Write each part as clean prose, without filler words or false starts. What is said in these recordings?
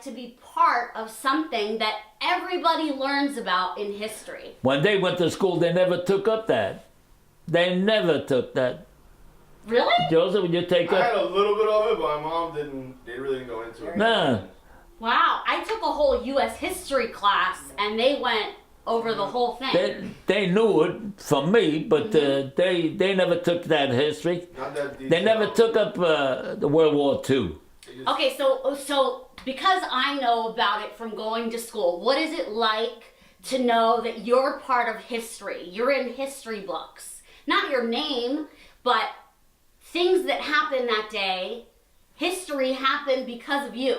to be part of something that everybody learns about in history? When they went to school, they never took up that. They never took that. Really? Joseph, would you take I had up? a little bit of it, but my mom didn't. They really didn't go into it. Nah. Wow, I took a whole U.S. history class, and they went over the whole thing. They knew it from me, but they never took that history. Not that They never took up the World War II. Okay, so because I know about it from going to school, what is it like to know that you're part of history? You're in history books. Not your name, but things that happened that day. History happened because of you.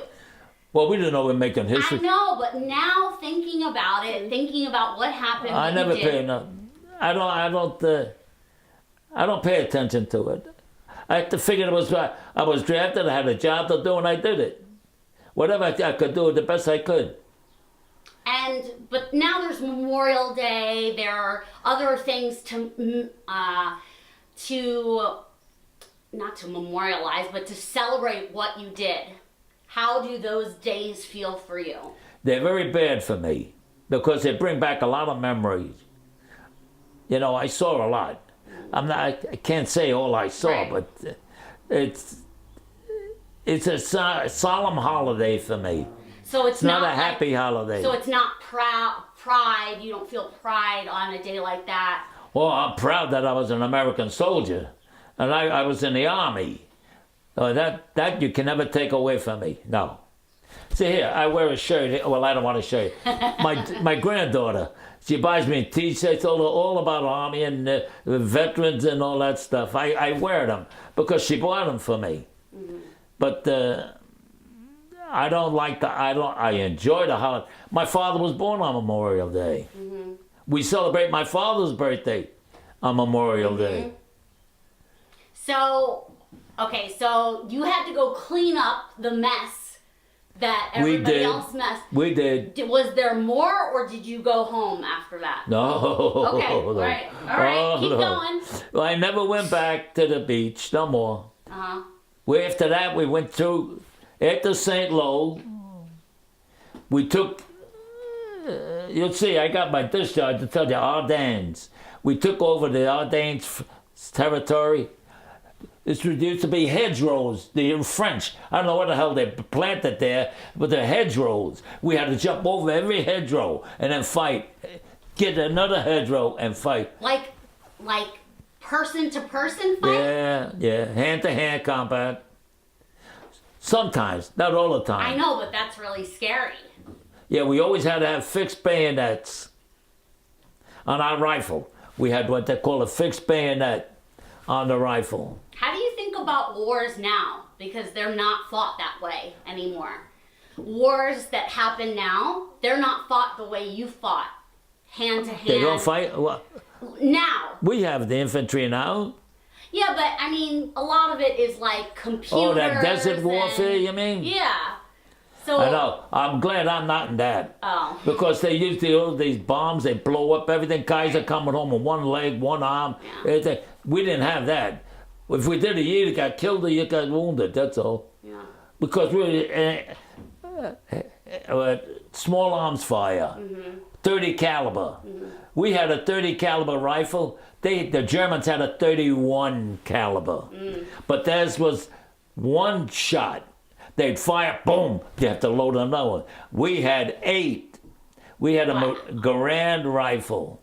Well, we didn't know we were making history. I know, but now thinking about it, thinking about what happened, I what never you did, pay enough. I don't pay attention to it. I had to figure I was drafted. I had a job to do, and I did it. Whatever I could do, the best I could. But now there's Memorial Day. There are other things to not to memorialize, but to celebrate what you did. How do those days feel for you? They're very bad for me because they bring back a lot of memories. You know, I saw a lot. I can't say all I saw, Right. but it's a solemn holiday for me. So it's Not a like- happy holiday. So it's not pride. You don't feel pride on a day like that. Well, I'm proud that I was an American soldier, and I was in the Army. That you can never take away from me. No. See here, I wear a shirt. Well, I don't want a shirt. My granddaughter, she buys me T-shirts all about Army and veterans and all that stuff. I wear them because she bought them for me. Mm-hmm. But I don't like I enjoy the holiday. My father was born on Memorial Day. Mm-hmm. We celebrate my father's birthday on Memorial Day. So, okay, so you had to go clean up the mess that everybody else messed. We did. Was there more, or did you go home after that? No. Okay, all right, keep going. Well, I never went back to the beach, no more. Uh-huh. After that, we went through, after St. Lo, we took, you'll see, I got my discharge to tell you, Ardennes. We took over the Ardennes territory. It used to be hedgerows, the French. I don't know what the hell they planted there, but the hedgerows. We had to jump over every hedgerow and then fight. Get another hedgerow and fight. Like person to person fight? Yeah, hand-to-hand combat. Sometimes, not all the time. I know, but that's really scary. Yeah, we always had to have fixed bayonets on our rifle. We had what they call a fixed bayonet on the rifle. How do you think about wars now? Because they're not fought that way anymore. Wars that happen now, they're not fought the way you fought, hand to hand. They don't fight? Well, Now. we have the infantry now. Yeah, but I mean, a lot of it is like computers. Oh, that desert warfare, and- you mean? Yeah. So. I know. I'm glad I'm not in that. Oh. Because they use these bombs, they blow up everything. Guys are coming home with one leg, one arm. Yeah. We didn't have that. If we did it, you either got killed or you got wounded, that's all. Yeah. Because we small arms fire, 30 caliber. We had a 30 caliber rifle. The Germans had a 31 caliber. But theirs was one shot. They'd fire, boom, you have to load another one. We had 8. We had a Garand rifle.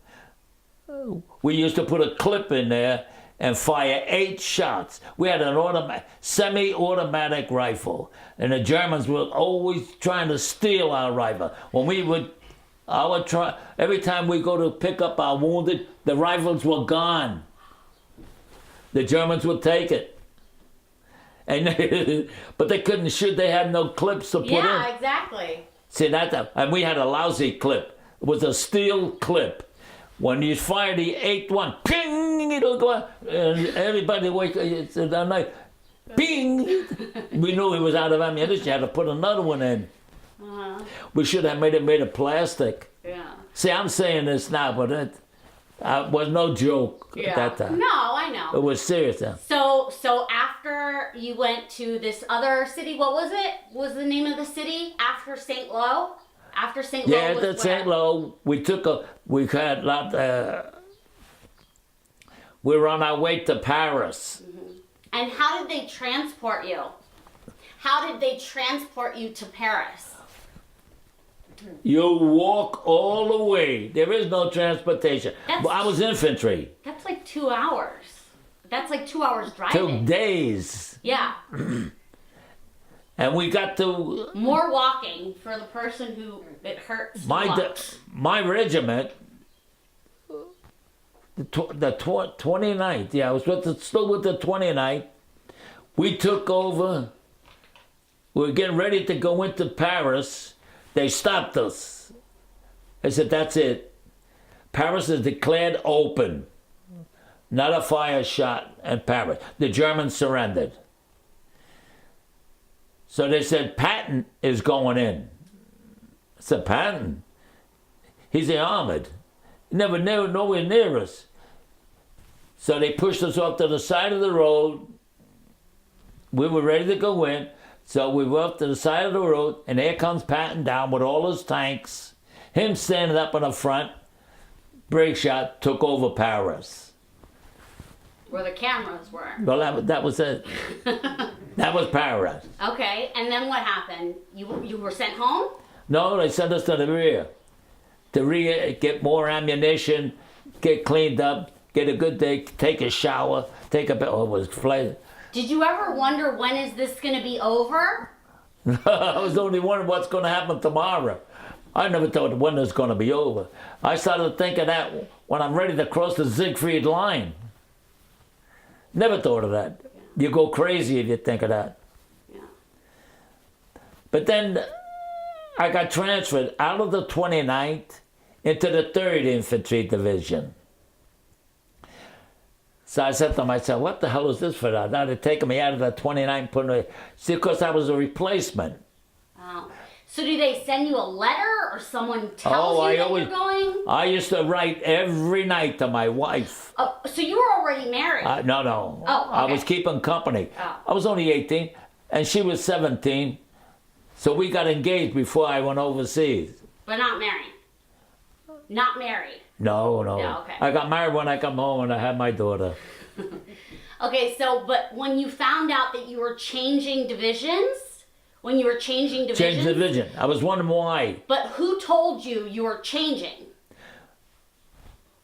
We used to put a clip in there and fire 8 shots. We had an semi-automatic rifle, and the Germans were always trying to steal our rifle. When we would, every time we go to pick up our wounded, the rifles were gone. The Germans would take it. And but they couldn't shoot. They had no clips to put in. Yeah, exactly. See and we had a lousy clip. It was a steel clip. When you fire the 8th one, ping, it'll go out, and everybody wake up that night, ping. We knew he was out of ammunition. You had to put another one in. We should have made it of plastic. Yeah. See, I'm saying this now, but it was no joke at that time. No, I I know. It was serious. So after you went to this other city, what was it? What was the name of the city after St. Lo? After St. Lo Yeah, was at St. Lo, we had we were on our way to Paris. And how did they transport you? How did they transport you to Paris? You walk all the way. There is no transportation. That's- I was infantry. That's like 2 hours. That's like 2 hours 2 driving. days. Yeah. And we got to More walking for the person who it hurts. to my walk. my regiment. The 29th. Yeah, I was still with the 29th. We took over. We were getting ready to go into Paris. They stopped us. I said, that's it. Paris is declared open. Not a fire shot in Paris. The Germans surrendered. So they said, Patton is going in. I said, Patton? He's the armored. Never nowhere near us. So they pushed us off to the side of the road. We were ready to go in. So we were up to the side of the road, and there comes Patton down with all his tanks. Him standing up in the front, break shot, took over Paris. Where the cameras were. Well, that was it. That was Paris. Okay, and then what happened? You were sent home? No, they sent us to the rear. The rear, get more ammunition, get cleaned up, get a good day, take a shower, take a bit. Oh, it was flat. Did you ever wonder when is this going to be over? I was only wondering what's going to happen tomorrow. I never thought when it's going to be over. I started thinking that when I'm ready to cross the Siegfried line. Never thought of that. You go crazy if you think of that. Yeah. But then I got transferred out of the 29th into the 3rd Infantry Division. So I said to myself, what the hell is this for that? Now they're taking me out of the 29th, putting me... See, because I was a replacement. Oh. So do they send you a letter or someone tells you that you're going? I used to write every night to my wife. Oh, so you were already married? No. Oh, okay. I was keeping company. Oh. I was only 18, and she was 17. So we got engaged before I went overseas. But not married? Not married? No. Yeah, okay. I got married when I come home and I had my daughter. Okay, so, but when you found out that you were changing divisions? When you were changing divisions? Changed division. I was wondering why. But who told you you were changing?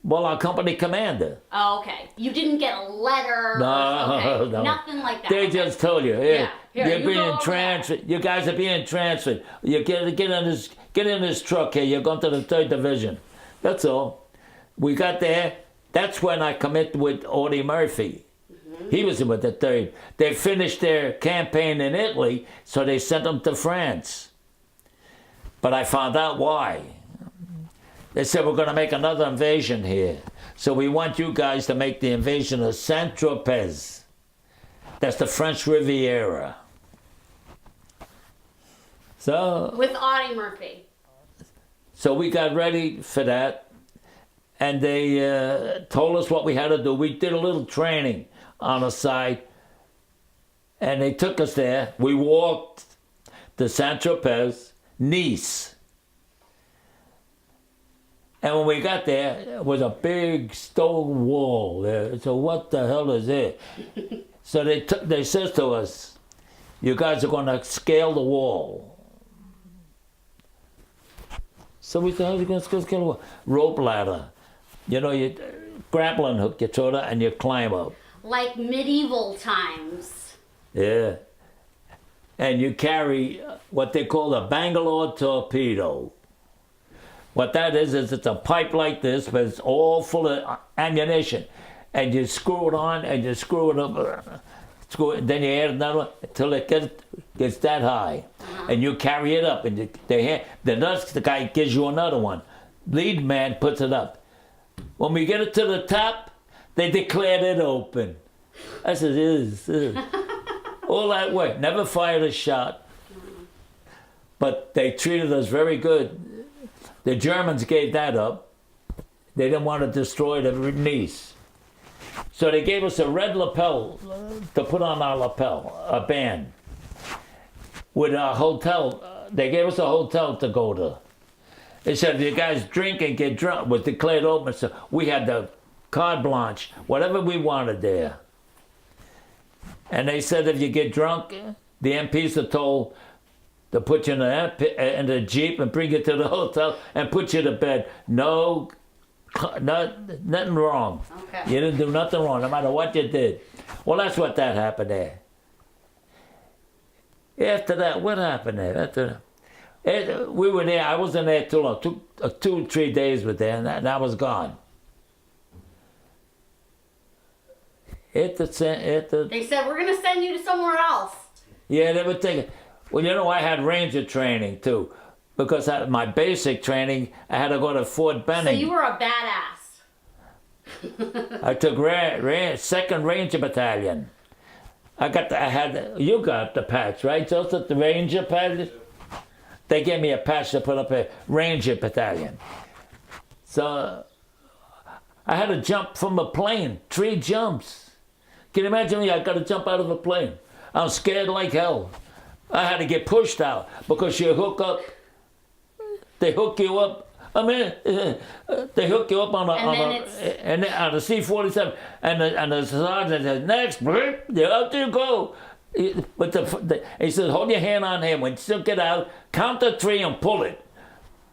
Well, our company commander. Oh, okay. You didn't get a letter? No, Okay. no. Nothing like that. They Okay. just told you, hey, Yeah. Here, you're you go being over transferred. You guys are being transferred. You get in this truck here. You're going to the 3rd Division. That's all. We got there. That's when I committed with Audie Murphy. He was with the 3rd. They finished their campaign in Italy, so they sent them to France. But I found out why. They said, we're going to make another invasion here. So we want you guys to make the invasion of Saint-Tropez. That's the French Riviera. So With Audie Murphy. So we got ready for that. And they told us what we had to do. We did a little training on the side. And they took us there. We walked to Saint-Tropez, Nice. And when we got there, there was a big stone wall there. So what the hell is it? So they said to us, you guys are going to scale the wall. So we said, how are you going to scale the wall? Rope ladder. You know, you grappling hook, you throw that and you climb up. Like medieval times. Yeah. And you carry what they call a Bangalore torpedo. What that is it's a pipe like this, but it's all full of ammunition. And you screw it on and you screw it up. Then you add another one until it gets that high. And you carry it up. And the next guy gives you another one. Lead man puts it up. When we get it to the top, they declared it open. I said, all that way. Never fired a shot. But they treated us very good. The Germans gave that up. They didn't want to destroy the Nice. So they gave us a red lapel to put on our lapel, a band. With a hotel, they gave us a hotel to go to. They said, if you guys drink and get drunk, was declared open, so we had the carte blanche, whatever we wanted there. And they said if you get drunk, the MPs are told to put you in the Jeep and bring you to the hotel and put you to bed. No, nothing wrong. Okay. You didn't do nothing wrong, no matter what you did. Well, that's what that happened there. After that, what happened there? We were there. I wasn't there too long. 2 3 days were there, and I was gone. They said we're gonna send you to somewhere else. Yeah, they were thinking. Well, you know, I had Ranger training too, because my basic training, I had to go to Fort Benning. So you were a badass. I took 2nd Ranger Battalion. You got the patch, right, Joseph? The Ranger patch. They gave me a patch to put up a Ranger Battalion. So I had to jump from a plane, 3 jumps. Can you imagine me? I got to jump out of a plane. I'm scared like hell. I had to get pushed out because you hook up. They hook you up. I mean, they hook you up on a C-47, and the sergeant says, "Next, out you go." But he says, "Hold your hand on him. When you still get out, count to 3 and pull it."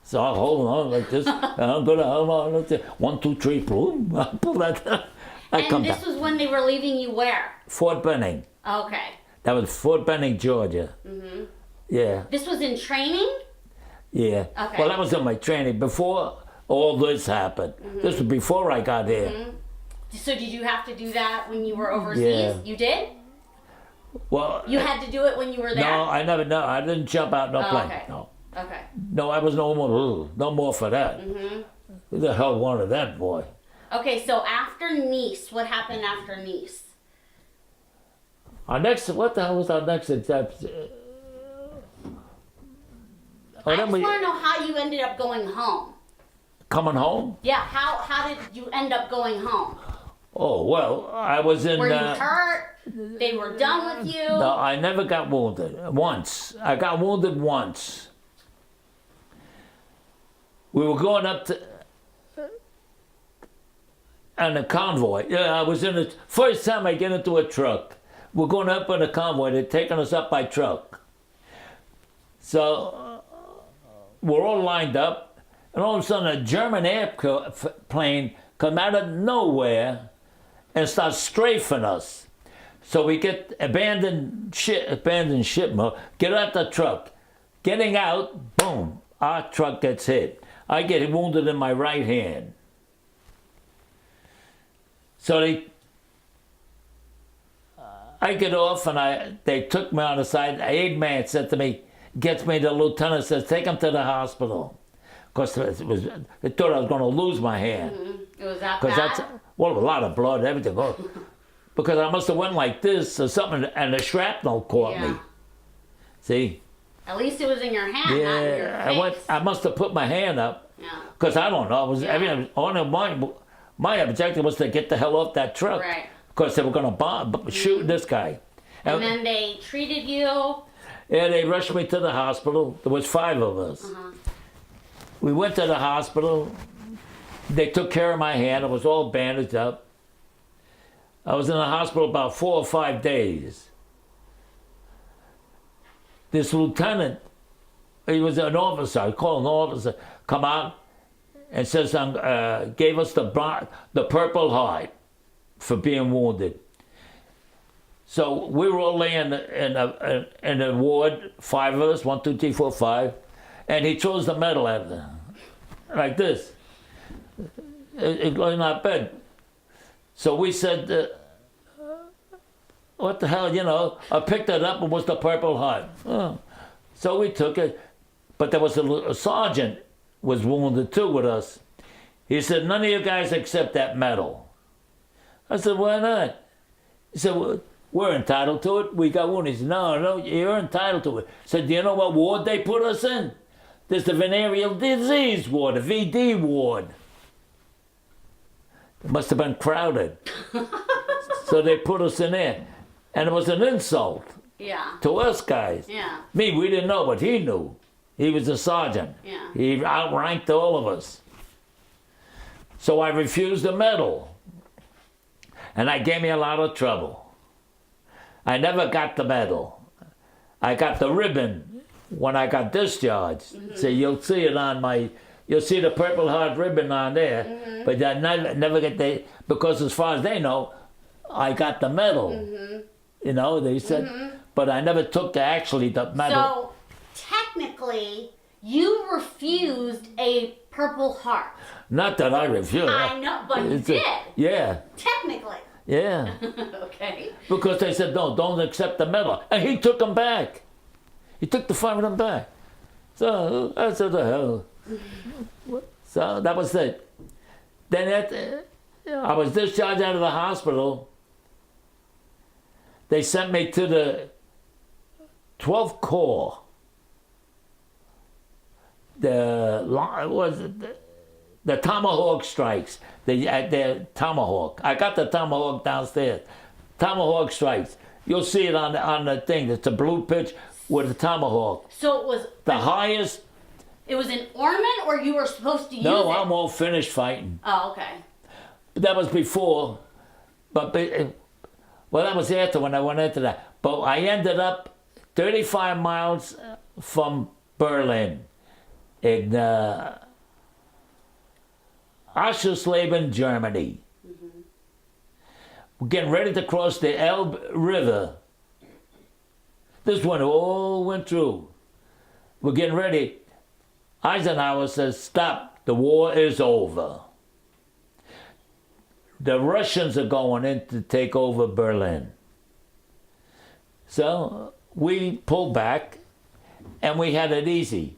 So I'm holding on like this. I'm gonna hold on. 1, 2, 3, boom. I pull that. And this was when they were leaving you where? Fort Benning. Okay. That was Fort Benning, Georgia. Mm-hmm. Yeah. This was in training? Yeah. Okay. Well, that was in my training before all this happened. Mm-hmm. This was before I got here. Mm-hmm. So did you have to do that when you were overseas? Yeah. You did? Well, you had to do it when you were there? No, I never. No, I didn't jump out no plane. Okay. No. Okay. No, I was no more for that. Mm-hmm. Who the hell wanted that, boy? Okay, so after Nice, what happened after Nice? What the hell was our next exam? I just want to know how you ended up going home. Coming home? Yeah, how did you end up going home? Oh, well, I was in... Were you hurt? They were done with you? No, I never got wounded. Once. I got wounded once. We were going up to... on a convoy. Yeah, I was in the... First time I get into a truck. We're going up on a convoy. They're taking us up by truck. So... we're all lined up, and all of a sudden a German airplane come out of nowhere and starts strafing us. So we get abandoned ship, get out the truck. Getting out, boom, our truck gets hit. I get wounded in my right hand. So I get off, and they took me on the side. A aide man said to me, gets me to the lieutenant, says, take him to the hospital. Because they thought I was going to lose my hand. Mm-hmm. It was that bad? Well, a lot of blood, everything. Because I must have went like this or something, and the shrapnel caught me. See? At least it was in your hand, not in your face. I must have put my hand up. Yeah. Because I don't know. My objective was to get the hell off that truck. Right. Because they were going to shoot this guy. And then they treated you. Yeah, they rushed me to the hospital. There was 5 of us. Uh-huh. We went to the hospital. They took care of my hand. It was all bandaged up. I was in the hospital about 4 or 5 days. This lieutenant, he was an officer, I call him an officer, come out and says, gave us the Purple Heart for being wounded. So we were all laying in a ward, 5 of us, 1, 2, 3, 4, 5, and he throws the medal at them, like this. It was in our bed. So we said, what the hell, I picked it up, it was the Purple Heart. Oh. So we took it, but there was a sergeant was wounded too with us. He said, none of you guys accept that medal. I said, why not? He said, well, we're entitled to it. We got wounded. He said, no, you're entitled to it. I said, do you know what ward they put us in? There's the venereal disease ward, the VD ward. It must have been crowded. So they put us in there. And it was an insult Yeah. to us guys. Yeah. Me, we didn't know, but he knew. He was a sergeant. Yeah. He outranked all of us. So I refused the medal. And that gave me a lot of trouble. I never got the medal. I got the ribbon when I got discharged. So you'll see it on my, you'll see the Purple Heart ribbon on there. But I never get the, because as far as they know, I got the medal. You know, they said, but I never took actually the medal. So technically, you refused a Purple Heart. Not that I refused. I know, but you It's did. Yeah, Technically. yeah. Okay. Because they said, no, don't accept the medal. And he took them back. He took the 5 of them back. So I said, the hell. So that was it. Then I was discharged out of the hospital. They sent me to the 12th Corps. The Tomahawk strikes. The Tomahawk. I got the Tomahawk downstairs. Tomahawk strikes. You'll see it on the thing. It's a blue pitch with the Tomahawk. So it was. The highest. It was an ornament, or you were supposed to use it? No, I'm all finished fighting. Oh, okay. That was before. But well, that was after when I went into that. But I ended up 35 miles from Berlin in Oschersleben, Germany. We're getting ready to cross the Elbe River. This one all went through. We're getting ready. Eisenhower says, stop, the war is over. The Russians are going in to take over Berlin. So we pulled back and we had it easy.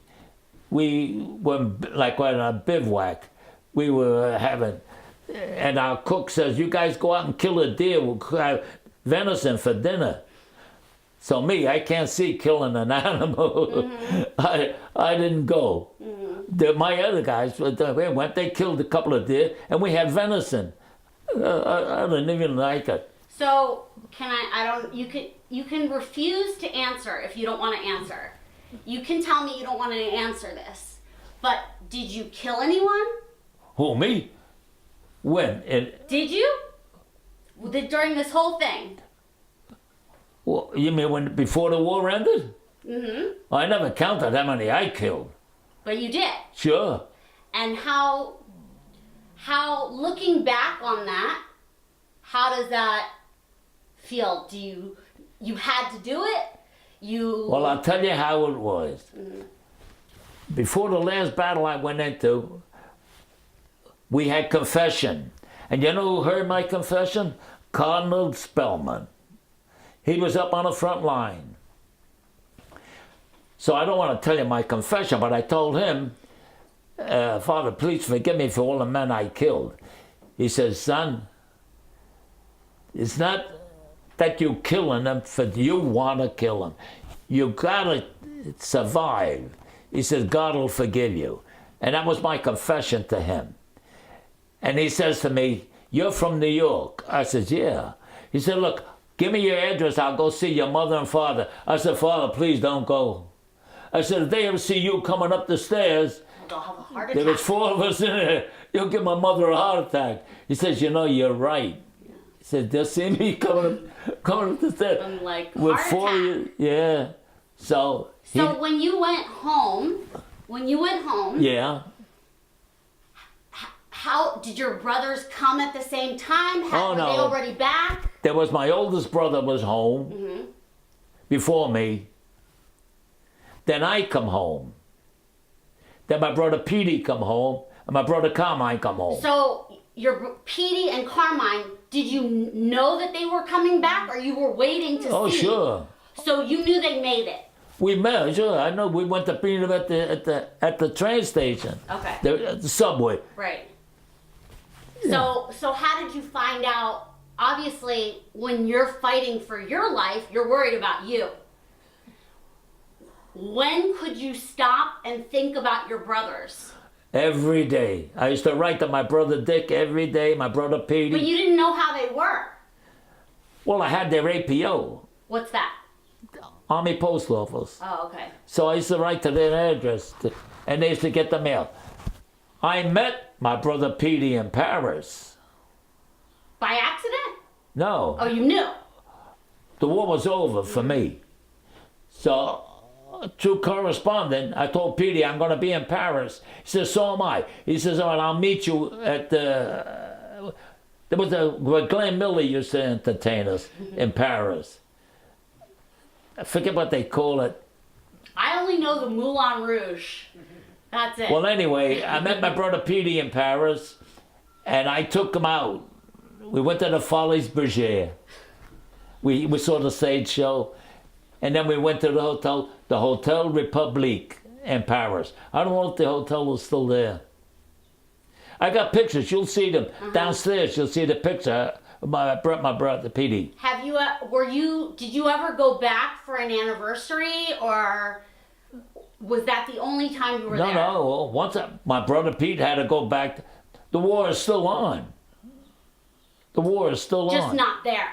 We were like on a bivouac. We were having, and our cook says, you guys go out and kill a deer. We'll have venison for dinner. So me, I can't see killing an animal. I didn't go. My other guys went, they killed a couple of deer, and we had venison. I didn't even like it. So you can refuse to answer if you don't want to answer. You can tell me you don't want to answer this. But did you kill anyone? Who, me? When? Did you? During this whole thing? Well, you mean before the war ended? Mm-hmm. I never counted how many I killed. But you did. Sure. And how looking back on that, how does that feel? Do you had to do it? Well, I'll tell you how it was. Before the last battle I went into, we had confession. And you know who heard my confession? Cardinal Spellman. He was up on the front line. So I don't want to tell you my confession, but I told him, Father, please forgive me for all the men I killed. He says, son, it's not that you killing them for you want to kill them. You gotta survive. He says, God will forgive you. And that was my confession to him. And he says to me, you're from New York. I said, yeah. He said, look, give me your address. I'll go see your mother and father. I said, Father, please don't go. I said, if they ever see you coming up the stairs, they'll have a heart there attack. was 4 of us in there. You'll give my mother a heart attack. He says, you know, you're right. He said, they'll see me coming up the stairs. I'm like, With heart 4 attack. of you, yeah. So when you went home, yeah. how did your brothers come at the same time? Oh, Were no. they already back? There was my oldest brother was home before me. Then I come home. Then my brother Petey come home, and my brother Carmine come home. So your Petey and Carmine, did you know that they were coming back, or you were waiting to see? Oh, sure. So you knew they made it. We met, sure. I know we went to meet them at the train station. Okay. The subway. Right. So how did you find out? Obviously, when you're fighting for your life, you're worried about you. When could you stop and think about your brothers? Every day. I used to write to my brother Dick every day, my brother Petey. But you didn't know how they were. Well, I had their APO, What's that? Army Post Office. Oh, okay. So I used to write to their address, and they used to get the mail. I met my brother Petey in Paris. By accident? No, Oh, you knew. the war was over for me. So, through correspondence, I told Petey I'm going to be in Paris. He says, so am I. He says, all right, I'll meet you at the... There was where Glenn Miller used to entertain us in Paris. I forget what they call it. I only know the Moulin Rouge. That's it. Well, anyway, I met my brother Petey in Paris, and I took him out. We went to the Folies Bergère. We saw the stage show, and then we went to the Hotel Republique in Paris. I don't know if the hotel was still there. I got pictures. You'll see them downstairs. You'll see the picture of my brother Petey. Have you, did you ever go back for an anniversary, or was that the only time you were there? No. Once my brother Pete had to go back. The war is still on. The war is still Just on. not there.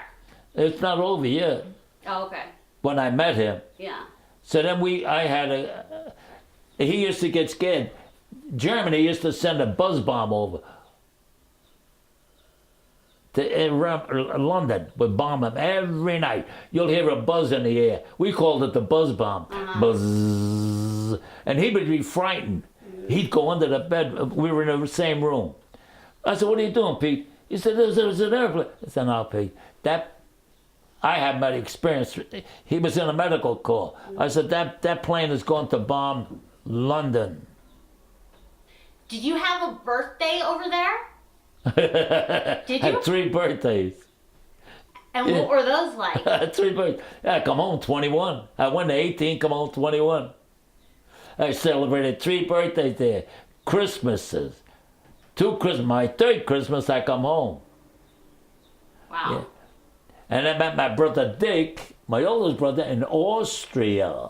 It's not over yet. Oh, okay. When I met him. Yeah. So then he used to get scared. Germany used to send a buzz bomb over to London. Would bomb them every night. You'll hear a buzz in the air. We called it the buzz bomb. Buzz. And he would be frightened. He'd go under the bed. We were in the same room. I said, what are you doing, Pete? He said, there's an airplane. I said, no, Pete. I had my experience. He was in a medical corps. I said, that plane is going to bomb London. Did you have a birthday over there? Did you? Had 3 birthdays. And what were those like? 3 birthdays. I come home 21. I went to 18, come home 21. I celebrated 3 birthdays there. Christmases. 2 Christmas. My 3rd Christmas, I come home. Wow. Yeah. And I met my brother Dick, my oldest brother, in Austria.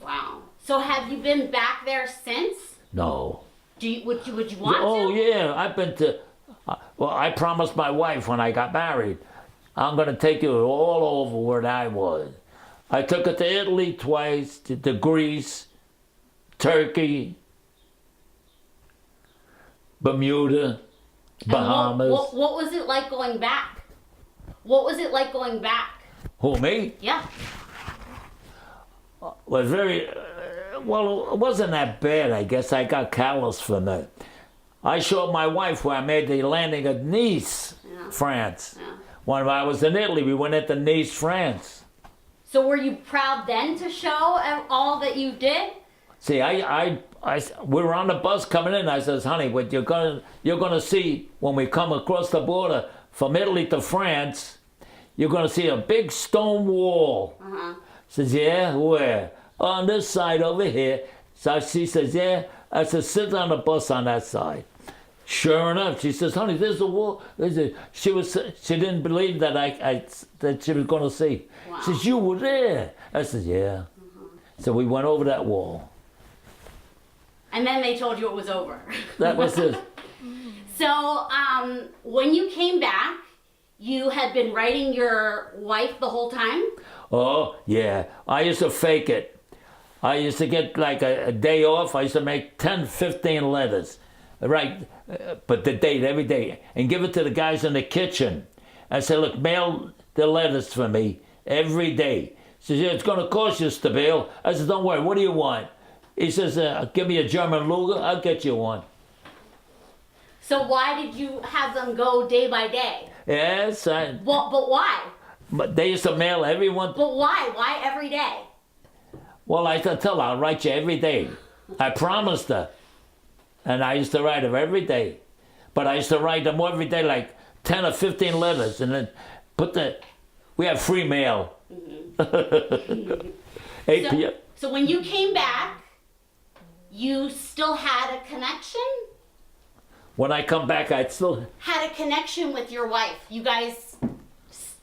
Wow. So have you been back there since? No. Would you want Oh, to? yeah. I've been to... well, I promised my wife when I got married, I'm going to take you all over where I was. I took her to Italy twice, to Greece, Turkey, Bermuda, Bahamas. What was it like going back? What was it like going back? Who, me? Yeah. Was very... well, it wasn't that bad, I guess. I got callous from it. I showed my wife where I made the landing at Nice, France. Yeah. When I was in Italy, we went into Nice, France. So were you proud then to show all that you did? See, we were on the bus coming in. I says, honey, what you're gonna see when we come across the border from Italy to France, you're gonna see a big stone wall. Says, yeah, where? On this side over here. So she says, yeah. I said, sit on the bus on that side. Sure enough, she says, honey, there's a wall. She didn't believe that that she was going to see. Wow. She says, you were there. I said, yeah. So we went over that wall. And then they told you it was over. That was it. So when you came back, you had been writing your wife the whole time? Oh, yeah. I used to fake it. I used to get like a day off. I used to make 10, 15 letters. Right, but the date every day. And give it to the guys in the kitchen. I said, look, mail the letters for me every day. He says, yeah, it's going to cost you, Stabile. I said, don't worry, what do you want? He says, give me a German Luger, I'll get you one. So why did you have them go day by day? Yes, But why? but they used to mail everyone. But why? Why every day? Well, I used to tell her, I'll write you every day. I promised her. And I used to write them every day. But I used to write them every day, like 10 or 15 letters. And then we have free mail. 8 p.m. So when you came back, you still had a connection? When I come back, I'd still... Had a connection with your wife. You guys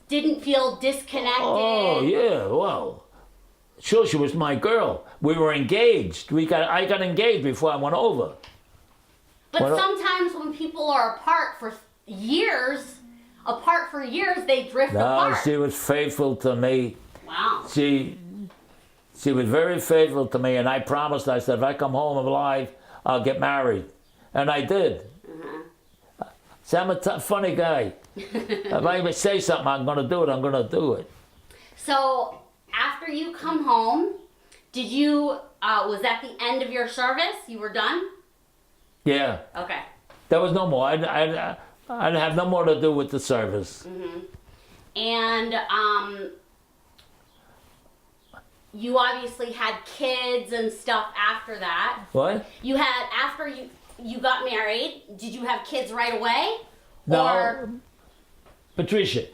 didn't feel disconnected. Oh, yeah, well... Sure, she was my girl. We were engaged. I got engaged before I went over. But Well, sometimes when people are apart for years, they drift No, apart. she was faithful to me. Wow. She was very faithful to me, and I promised. I said, if I come home alive, I'll get married, and I did. See, I'm a funny guy. If I say something, I'm going to do it. I'm going to do it. So after you come home, did you? Was that the end of your service? You were done? Yeah, Okay. there was no more. I'd have no more to do with the service. And you obviously had kids and stuff after that. What? You had after you got married. Did you have kids right away? No. Or Patricia,